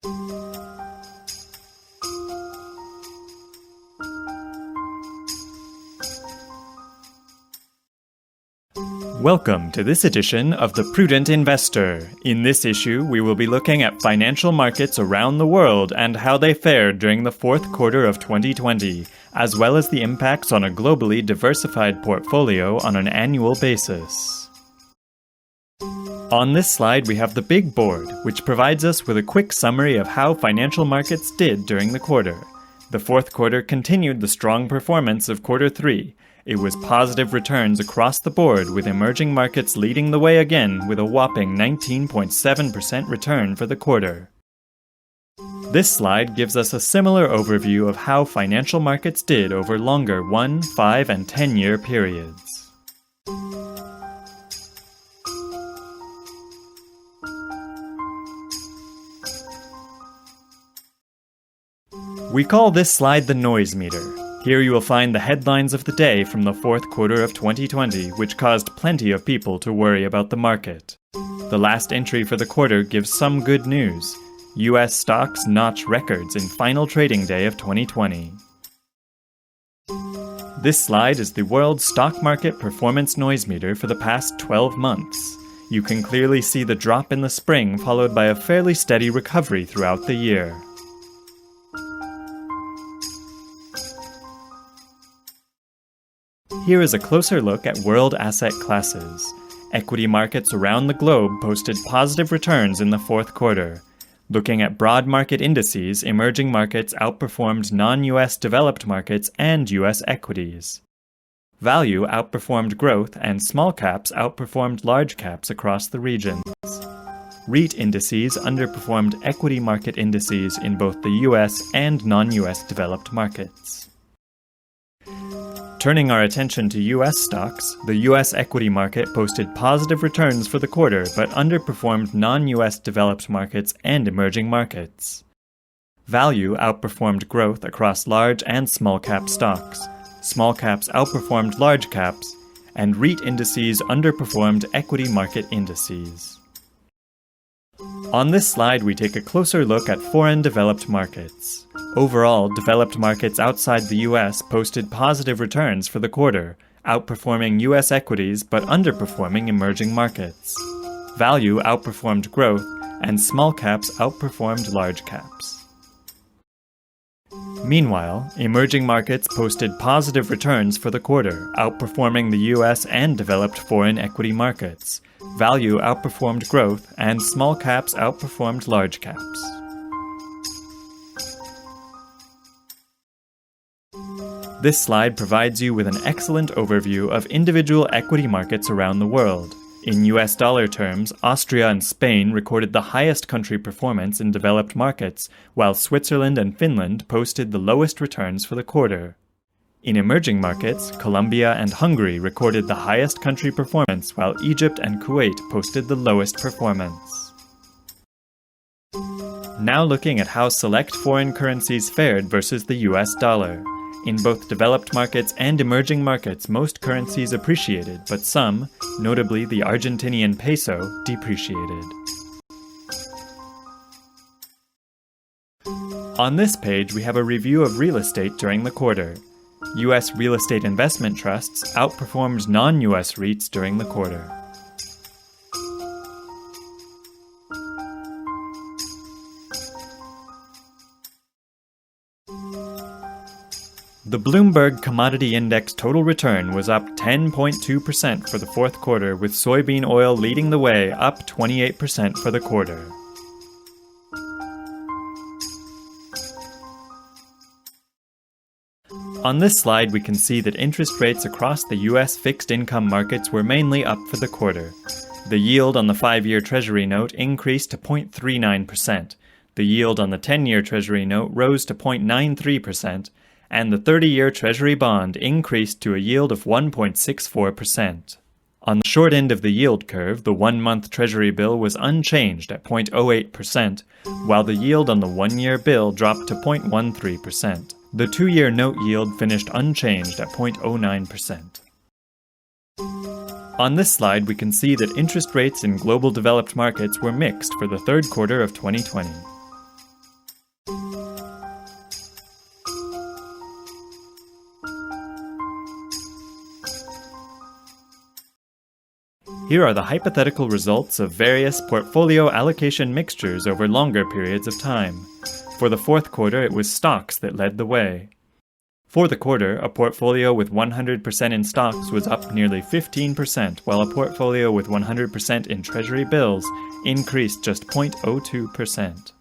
Welcome to this edition of The Prudent Investor. In this issue, we will be looking at financial markets around the world and how they fared during the fourth quarter of 2020, as well as the impacts on a globally diversified portfolio on an annual basis. On this slide, we have the big board, which provides us with a quick summary of how financial markets did during the quarter. The fourth quarter continued the strong performance of quarter three. It was positive returns across the board, with emerging markets leading the way again with a whopping 19.7% return for the quarter. This slide gives us a similar overview of how financial markets did over longer 1, 5, and 10-year periods. We call this slide the noise meter. Here you will find the headlines of the day from the fourth quarter of 2020, which caused plenty of people to worry about the market. The last entry for the quarter gives some good news. U.S. stocks notch records in final trading day of 2020. This slide is the world stock market performance noise meter for the past 12 months. You can clearly see the drop in the spring, followed by a fairly steady recovery throughout the year. Here is a closer look at world asset classes. Equity markets around the globe posted positive returns in the fourth quarter. Looking at broad market indices, emerging markets outperformed non-US developed markets and US equities. Value outperformed growth, and small caps outperformed large caps across the regions. REIT indices underperformed equity market indices in both the US and non-US developed markets. Turning our attention to U.S. stocks, the U.S. equity market posted positive returns for the quarter but underperformed non-U.S. developed markets and emerging markets. Value outperformed growth across large and small cap stocks. Small caps outperformed large caps, and REIT indices underperformed equity market indices. On this slide, we take a closer look at foreign developed markets. Overall, developed markets outside the U.S. posted positive returns for the quarter, outperforming U.S. equities but underperforming emerging markets. Value outperformed growth, and small caps outperformed large caps. Meanwhile, emerging markets posted positive returns for the quarter, outperforming the U.S. and developed foreign equity markets. Value outperformed growth, and small caps outperformed large caps. This slide provides you with an excellent overview of individual equity markets around the world. In US dollar terms, Austria and Spain recorded the highest country performance in developed markets, while Switzerland and Finland posted the lowest returns for the quarter. In emerging markets, Colombia and Hungary recorded the highest country performance, while Egypt and Kuwait posted the lowest performance. Now looking at how select foreign currencies fared versus the US dollar. In both developed markets and emerging markets, most currencies appreciated, but some, notably the Argentinian peso, depreciated. On this page, we have a review of real estate during the quarter. U.S. real estate investment trusts outperformed non-U.S. REITs during the quarter. The Bloomberg Commodity Index total return was up 10.2% for the fourth quarter, with soybean oil leading the way, up 28% for the quarter. On this slide, we can see that interest rates across the U.S. fixed income markets were mainly up for the quarter. The yield on the 5-year Treasury note increased to 0.39%. The yield on the 10-year Treasury note rose to 0.93%, and the 30-year Treasury bond increased to a yield of 1.64%. On the short end of the yield curve, the 1-month Treasury bill was unchanged at 0.08%, while the yield on the 1-year bill dropped to 0.13%. The 2-year note yield finished unchanged at 0.09%. On this slide, we can see that interest rates in global developed markets were mixed for the third quarter of 2020. Here are the hypothetical results of various portfolio allocation mixtures over longer periods of time. For the fourth quarter, it was stocks that led the way. For the quarter, a portfolio with 100% in stocks was up nearly 15%, while a portfolio with 100% in treasury bills increased just 0.02%.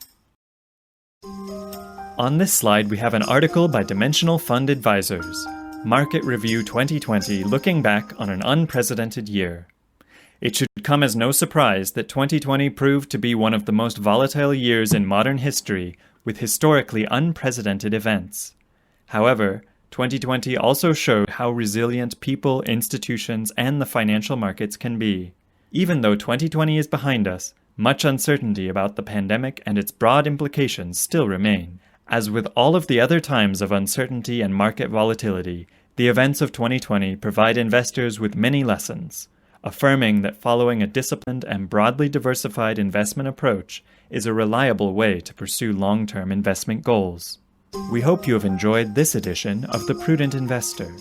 On this slide, we have an article by Dimensional Fund Advisors, Market Review 2020, looking back on an unprecedented year. It should come as no surprise that 2020 proved to be one of the most volatile years in modern history, with historically unprecedented events. However, 2020 also showed how resilient people, institutions, and the financial markets can be. Even though 2020 is behind us, much uncertainty about the pandemic and its broad implications still remain. As with all of the other times of uncertainty and market volatility, the events of 2020 provide investors with many lessons, affirming that following a disciplined and broadly diversified investment approach is a reliable way to pursue long-term investment goals. We hope you have enjoyed this edition of The Prudent Investor.